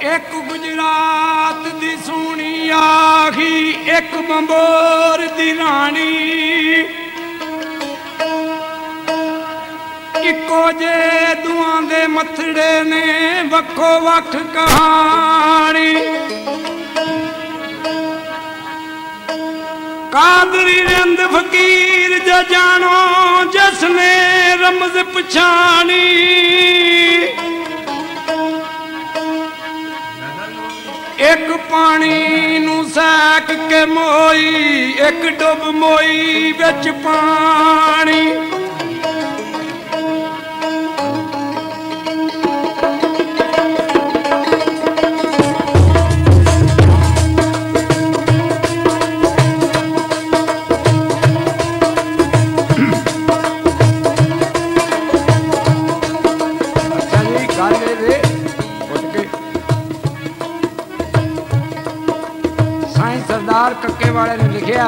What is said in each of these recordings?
एक गुजरात दी सोनी आखी, एक बंबोर दी रानी, इको जे दुआं दे मथड़े ने वक्खो वक्ख कहानी। कादरी रंद फकीर ज जानो जिसने रमज पछानी। एक पानी नू सैक के मोई, एक डुब मोई बिच पानी। सरदार कक्के वाले ने लिखिया,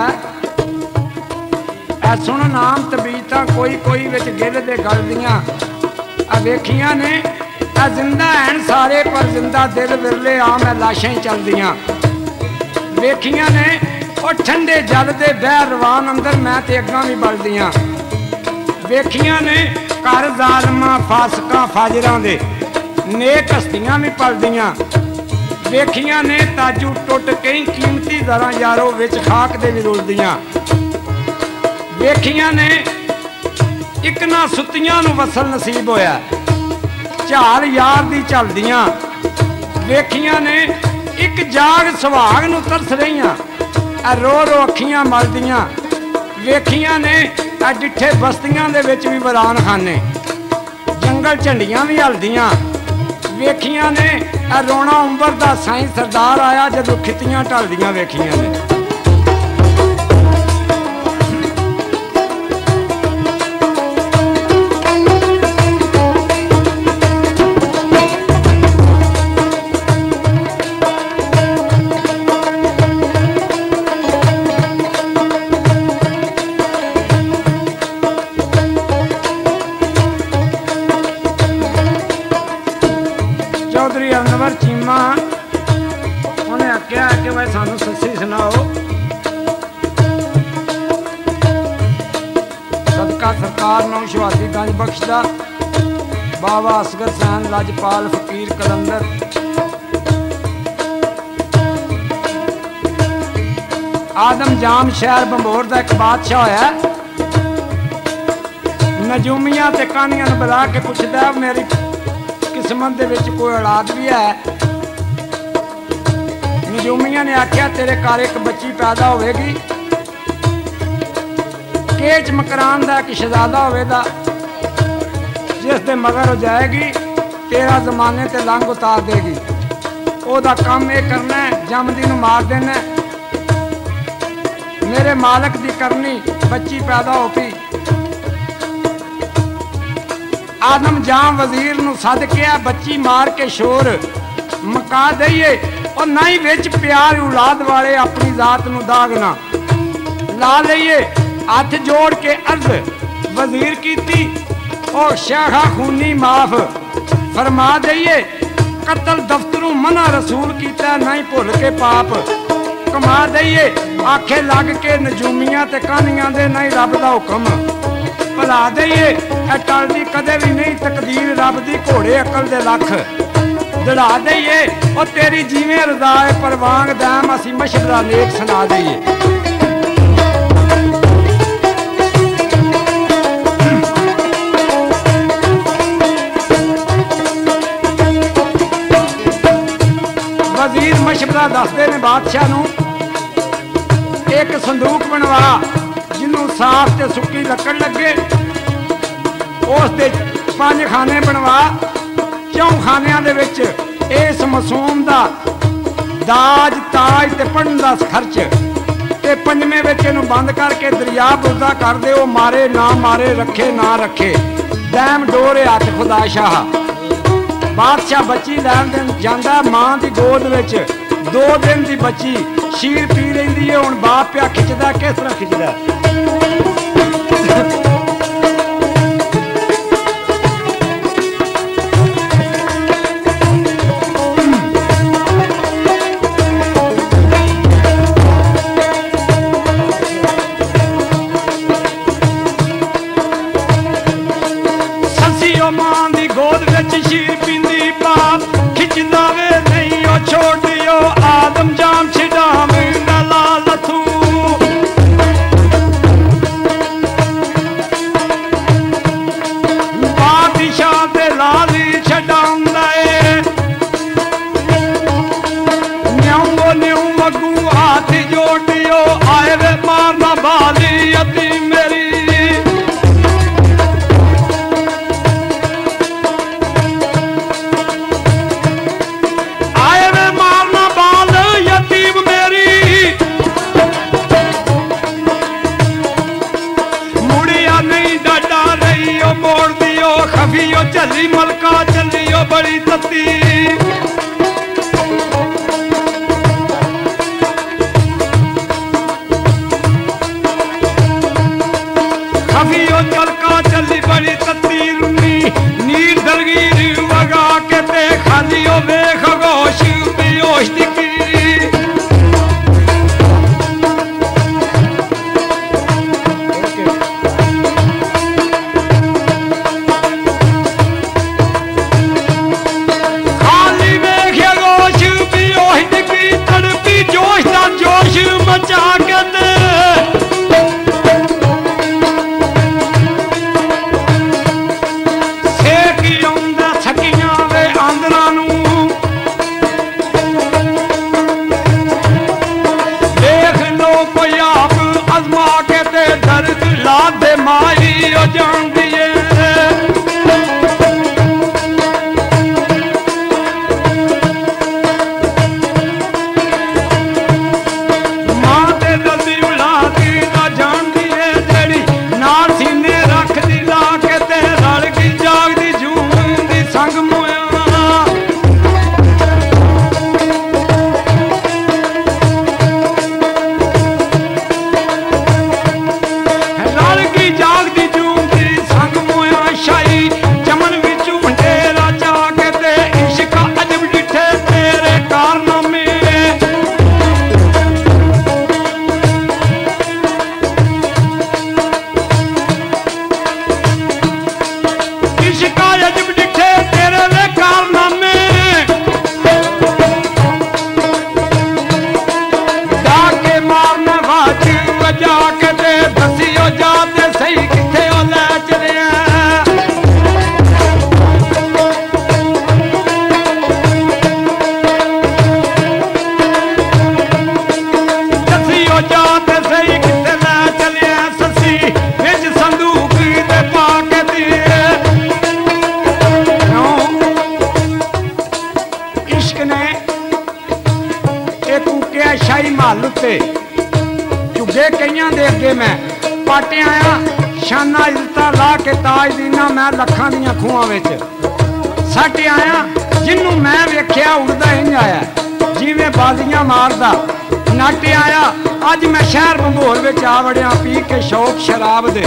ऐ सुन नाम तबीयत कोई कोई विच गिल दे गल दियां। आ वेखियां ने आ जिंदा हैन सारे पर जिंदा दिल विरले आम है लाशां ही चलदियां। वेखियां ने ओ ठंडे जल दे बह रवान अंदर मैं ते अग्गां भी बलदियां। वेखियां ने घर जालमां फासकां फाजरां दे नेक हस्तियां भी पलदियां। वेखियां ने ताजू टुट कई कीमती दरां यारो विच खाक दे भी रुलदियां। वेखियां ने इक ना सुत्तियां नूं वसल नसीब होया, झाल यार दी झलदियां। वेखियां ने इक जाग सुहाग नूं तरस रहियां, रो रो अखियां मलदियां। वेखियां ने डिठे बस्तियां दे विच भी वरान खाने, जंगल झंडियां भी हलदियां। वेखियां ने रोना उंबर दा साईं सरदार आया जदों खितियां ढलदियां। वेखियां ने चौधरी अनवर चीमा उन्हें आख्या कि भाई सानू सच्ची सुनाओ। सदका सरकार नौ शुहादी गंज बख्शदा बाबा असगर सैन लजपाल फकीर कलंदर। आदम जाम शहर बंबोर का एक बादशाह होया। नजूमियां ते कहानियां बुला के पुछदा मेरी किस्मत दे विच कोई औलाद भी है। नजूमिया ने आख्या तेरे घर एक बच्ची पैदा होगी, केच मकरान का एक शहजादा होगा, जिस दे मगर हो जाएगी तेरा जमाने ते लंघ उतार देगी। ओदा काम यह करना है जमदी नूं मार देना। मेरे मालक दी करनी बच्ची पैदा हो पई। आदम जाम वजीर नूं सद के बच्ची मार के शोर मका दईए और ना ही विच प्यार औलाद वाले अपनी जात नूं दागना ला लईए। हथ जोड़ के अर्ज वजीर कीती और शाखा खूनी माफ फरमा दईए। कतल दफ्तरों मना रसूल कीता ना ही भुल के पाप कमा दईए। आखे लग के नजूमियां ते कहानियां दे नहीं रब दा हुक्म भुला दईए। टलदी कदे भी नहीं तकदीर रब दी घोड़े अकल दे लख दड़ा दईए। और तेरी जीवें रजाए परवांग दैम असी मशवरा नेक सुना दईए। वजीर मशवरा दसदे ने बादशाह नूं एक संदूक बनवा जिन्हों साफ ते सुक्की लकड़ लगे। उस दे 5 खाने बनवा। 4 खानियां दे विच इस मासूम दा दाज ताज ते पढ़न दा खर्च ते 5वें विच इहनूं बंद करके दरिया बुलदा कर दे। मारे ना मारे रखे ना रखे दैम डोरे हथ खुदा शाह। बादशाह बच्ची लैन दिन जांदा मां दी गोद विच 2 दिन दी बच्ची शीर पी रही है। हुण बाप पिया खिचदा किस तरह खिचदा। तत्ती खफियो चलका चली बड़ी तत्ती रुनी नीर दलगीर वगा के ते खालियो वेख गोश बेहोश दिखी खाली वेख गोश बेहोश दिखी तड़पी जोश दा जोश मचा के ते दर्द ला दे माई ओ जान दिए मां दे दर्दी उला दी दा जान दिए जेड़ी नाल सीने रख दी ला के ते रल की जाग दी झूम दी संग मोया शाही महल उत्ते झुगे कईयां दे अगे मैं पाटे आया शाना इज्जता ला के ताज दीना मैं लखां दियां खूहां विच सट आया जिन्नू मैं वेख्या उड़दा इंज आया जिवें बाजियां मारदा नट आया अज मैं शहर भंबोर विच आ वड़िया पी के शौक शराब दे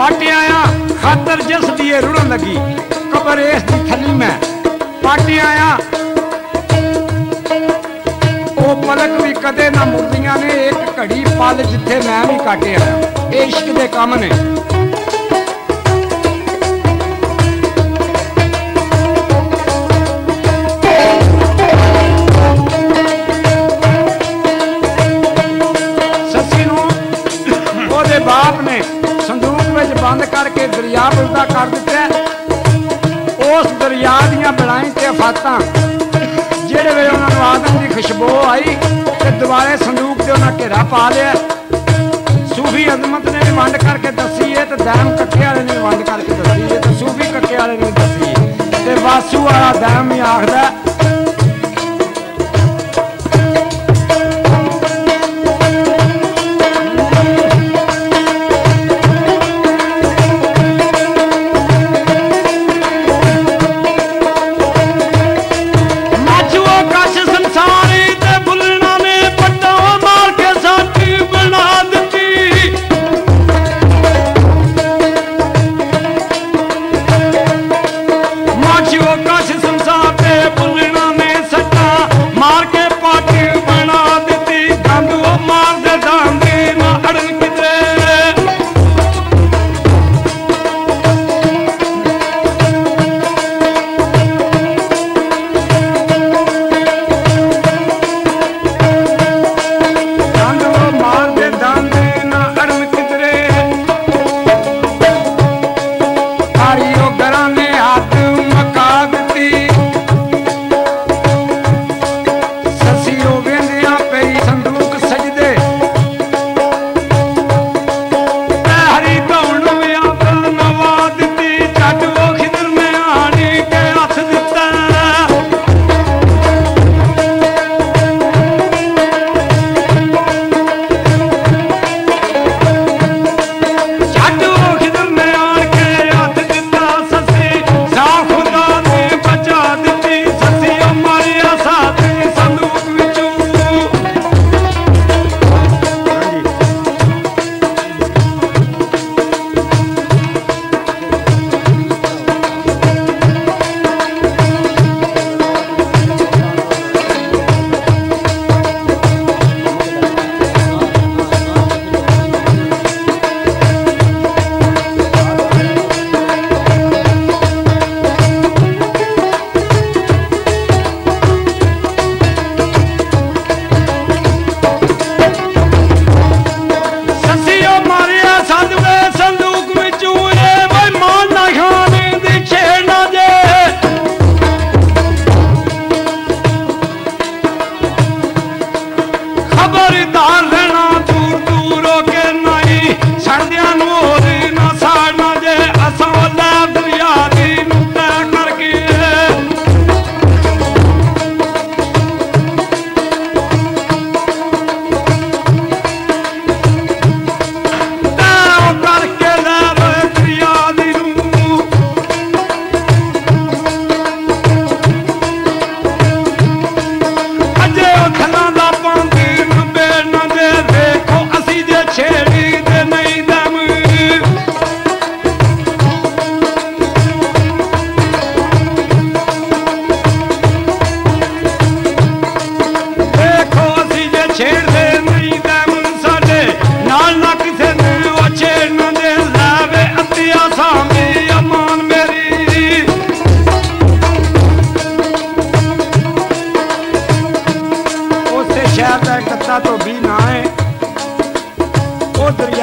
मट आया खातर जिस दी रुड़न लगी कबर इस दी थली मैं पट आया पलक भी कदे ना मुड़दियां ने एक घड़ी पल जिथे मैं भी काटे आया इश्क दे काम ने सस्सी नूं ओदे बाप ने संदूक विच बंद करके दरिया बुलदा कर दिता उस दरिया दियां बड़ाई ते फातां ਜਿਹੜੇ ਵੇਲੇ ਉਹਨਾਂ ਨੂੰ ਆਦਮ ਦੀ ਖੁਸ਼ਬੂ ਆਈ ਤੇ ਦੁਬਾਰੇ ਸੰਦੂਕ ਤੇ ਉਹਨਾਂ ਘੇਰਾ ਪਾ ਲਿਆ ਸੂਫੀ ਅਜ਼ਮਤ ਨੇ ਵੀ ਵੰਡ ਕਰਕੇ ਦੱਸੀ ਹੈ ਤੇ ਦਾਮ ਕੱਕੇ ਵਾਲੇ ਨੇ ਵੰਡ ਕਰਕੇ ਦੱਸੀ ਹੈ ਤੇ ਸੂਫੀ ਕੱਕੇ ਵਾਲੇ ਨੇ ਦੱਸੀ ਹੈ ਤੇ ਵਾਸੂ ਵਾਲਾ ਦਾਮ ਹੀ ਆਖਦਾ संसार पे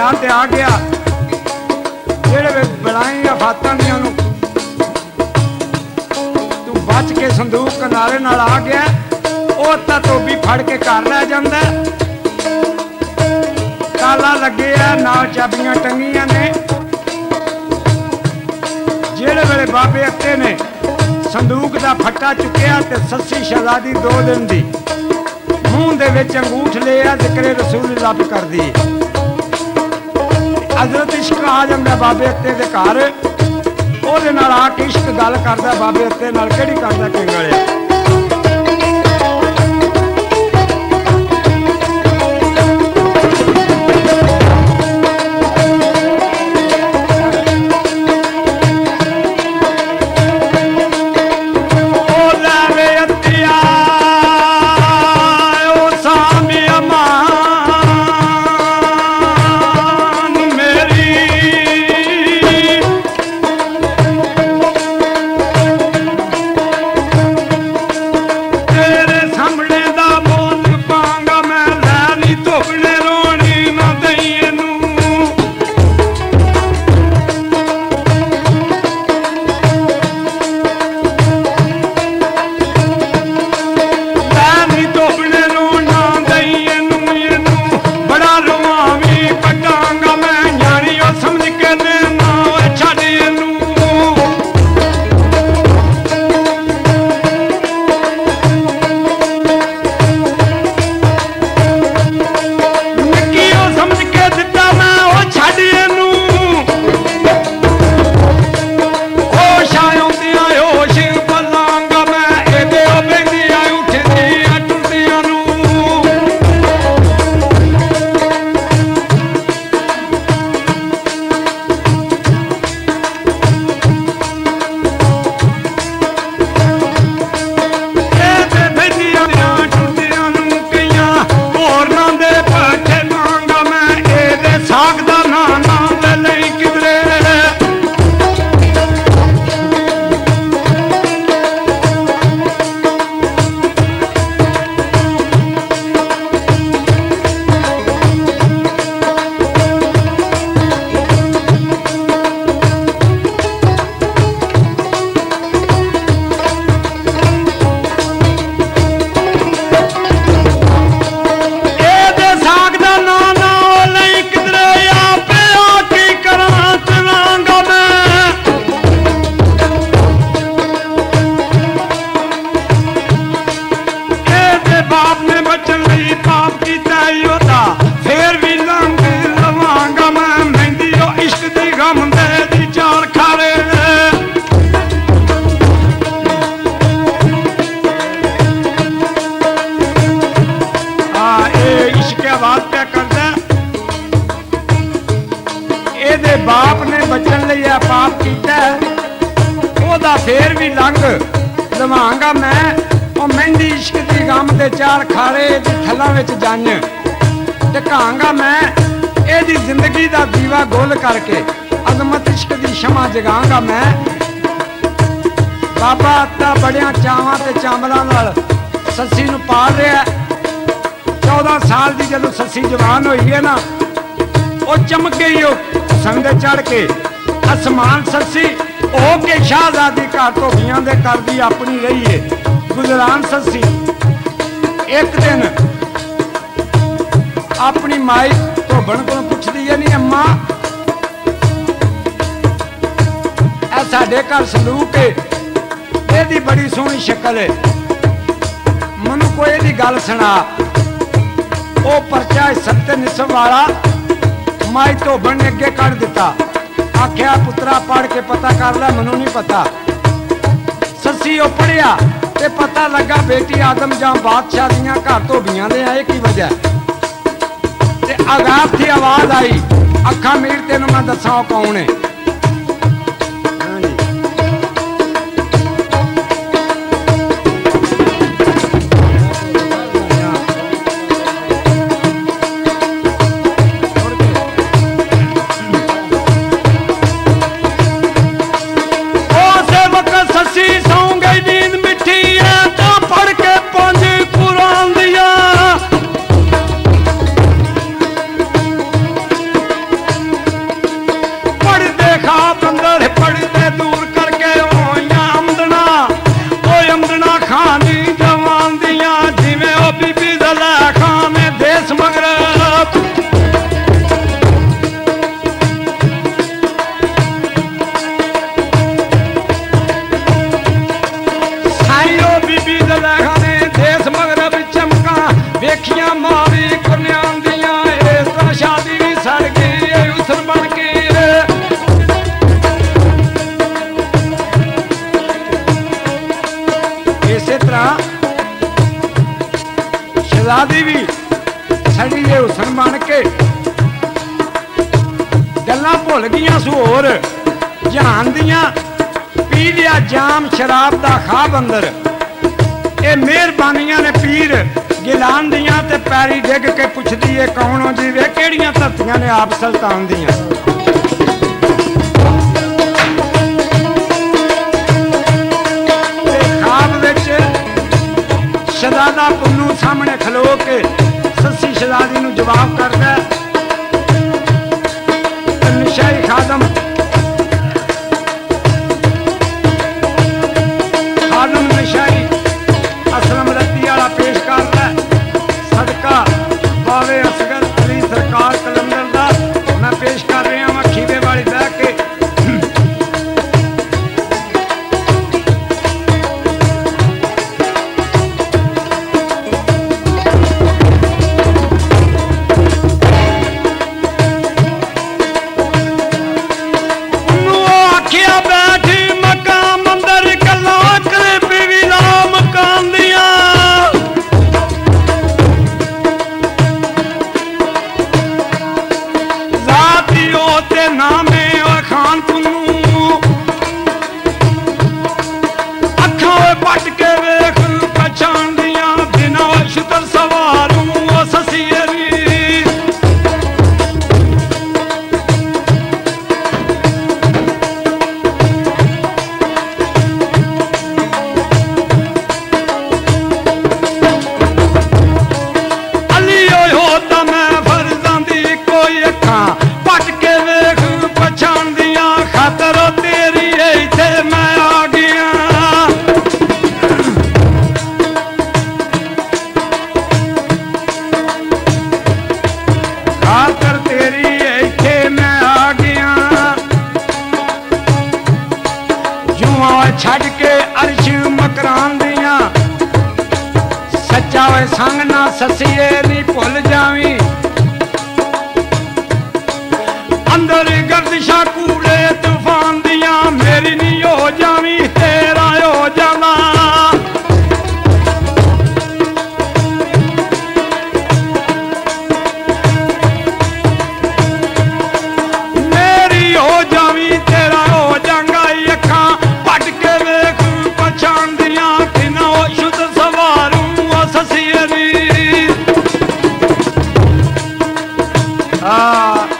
ਦਰਿਆ ਤੇ ਆ ਗਿਆ। ਜਿਹੜੇ ਬਲਾਈਆਂ ਫਾਤਾਂ ਦੀਆਂ ਨੂੰ ਤੂੰ ਬਚ ਕੇ ਸੰਦੂਕ ਕਿਨਾਰੇ ਨਾਲ ਆ ਗਿਆ। ਉਹ ਤਾਂ ਧੋਬੀ ਫੜ ਕੇ ਘਰ ਲੈ ਜਾਂਦਾ। ਤਾਲਾ ਲੱਗੇ ਆ, ਨਾਲ ਚਾਬੀਆਂ ਟੰਗੀਆਂ ਨੇ। ਜਿਹੜੇ ਵੇਲੇ ਬਾਬੇ ਅੱਤੇ ਨੇ ਸੰਦੂਕ ਦਾ ਫੱਟਾ ਚੁੱਕਿਆ ਤੇ ਸੱਸੀ ਸ਼ਹਿਜ਼ਾਦੀ 2 ਦਿਨ ਦੀ ਮੂੰਹ ਦੇ ਵਿੱਚ ਅੰਗੂਠ ਲਿਆ, ਜ਼ਿਕਰੇ ਰਸੂਲੁल्लाह ਵੀ ਕਰਦੀ। ਹਜ਼ਰਤ ਇਸ਼ਕ ਆ ਜਾਂਦਾ ਬਾਬੇ ਅੱਤੇ ਦੇ ਘਰ। ਉਹਦੇ ਨਾਲ ਆ ਕੇ ਇਸ਼ਕ ਗੱਲ ਕਰਦਾ ਬਾਬੇ ਅੱਤੇ ਨਾਲ। ਕਿਹੜੀ ਕਰਦਾ ਕਿੰਗਲਿਆ? बाप ने बचन लिया पाप किया ओदा फेर भी लंघ लवांगा मैं ओ मेहंदी इश्क दी गम दे 4 खाड़े थल्लां विच जंज ते कहांगा मैं एदी जिंदगी दा दीवा गोल करके अजमत इश्क दी शमा जगांगा मैं। बाबा अत्ता बड़ियां चावां ते चांबलां नाल सस्सी नूं पाल रिहा। 14 साल दी जदों सस्सी जवान होई है ना ओ चमक गई संग चढ़ के आसमान सस्सी हो के शाहजादी घर धोबियां दे घर दी अपनी रही है गुजरान सस्सी। एक दिन अपनी माई धोबन को पुछदी है नहीं अम्मा ऐ साडे घर सलूक है एदी बड़ी सोहनी शक्ल है मनु कोई एदी गल सुना। ओ परचा सत्य निसब वाला माई धोबन ने अगे कढ़ दिता। आख्या पुत्रा पढ़ के पता कर ला मनु नहीं पता। सस्सी ओ पढ़िया ते पता लगा बेटी आदम जां बादशाह दियां घर धोबियां दे आए की वजह ते आगाह थी आवाज आई अखा मीर तेनों मैं दसा कौन है। शहजादी भी छड़ी दे हुसन बन के गल्लां भुल गईयां सू होर जहान दियां पी लिया जाम शराब दा खाब अंदर ये मेहरबानियां ने पीर गिलान दियां ते पैरी डिग के पुछदी है कौन हो जी वे केड़ियां धरतियां ने आप सुल्तान दियां शहजादा पुन्नू सामने खलो के सस्सी शहजादी नू जवाब करदा नशाई खादम नशाई असलम रत्ती वाला पेश करदा सदका बावे असगर अली सरकार कलंदर दा मैं पेश कर रहा हाँ खीवे वाली बह के छड़ के अर्श मकरान दियां सच्चा वे संग ना ससीए नी भुल जावी अंदर गर्दिशा कूड़े तूफान दियां मेरी नी हो जावी तेरा हो जाना मेरी हो जावी तेरा हो जांगा अखां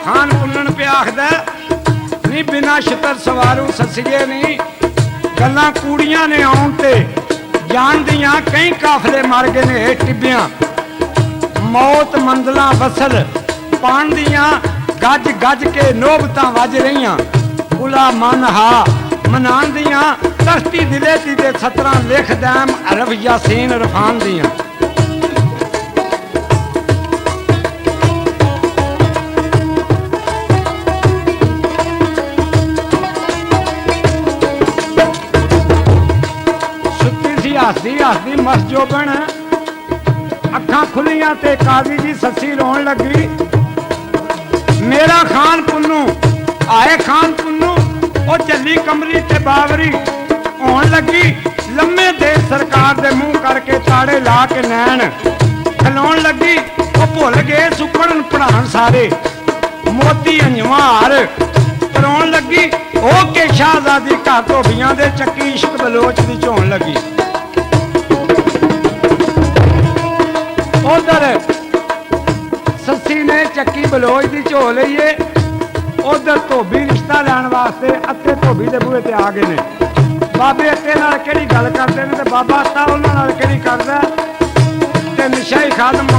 खान पुन्नन पे आखदा नी बिना छतर सवारू ससीए नी गल्लां कूड़ियां ने आउण ते जान दियां कई काफले मर गए ने टिब्बियां मौत मंदलां वसल पान दियां गज गज के नोबतां वज रहियां बुला मन हा मनान दियां तरती दिले दी दे 17 लिख दैम अरफ यासीन रफान दियां हसदी हसदी मस जोबन अखां खुलियां ते काजी जी सस्सी रोन लगी मेरा खान पुन्नू आए खान पुन्नू ओ चली कमरी ते बावरी होन लगी लम्मे दे सरकार दे मुंह करके ताड़े ला के नैन खलोन लगी ओ भुल गए सुपड़न पढ़ान सारे मोती अंजवार करोन लगी ओ के शाहजादी घर धोबियां दे चक्की इश्क बलोच दी झोन लगी उधर सस्सी ने चक्की बलोच की झो लीए उधर धोबी रिश्ता लैन वास्ते अत्ते धोबी के बूहे ते आ गए ने बाबे अत्ते नाल केड़ी गल करदे ने ते बाबा अत्ता उन्हां नाल केड़ी करदा ते नशाई खादम